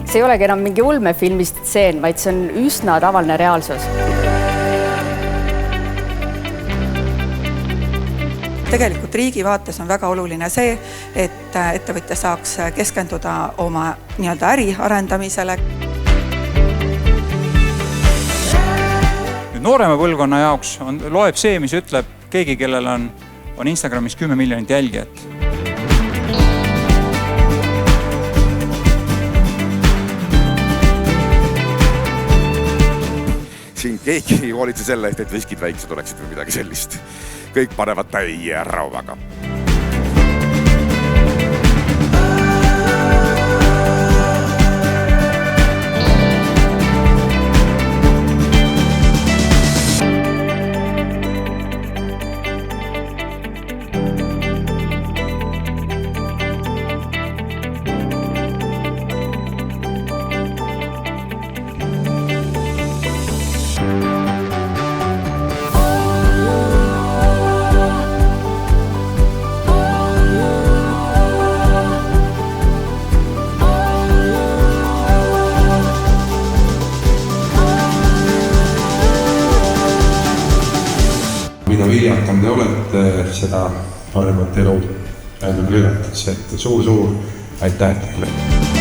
See ei olegi enam mingi ulmefilmist stseen, vaid see on üsna tavaline reaalsus. Tegelikult riigi vaates on väga oluline see, et ettevõtja saaks keskenduda oma äri arendamisele. Noorema põlvkonna jaoks loeb see, mis ütleb keegi, kellel on Instagramis 10 miljonit jälgijat. Siin keegi ei hoolitse selle eest, et viskid väiksed oleksid või midagi sellist. Kõik panevad täie rauaga. Mida viljakam te olete, seda paremat elu näidab lügatakse, et suur aitäh teile.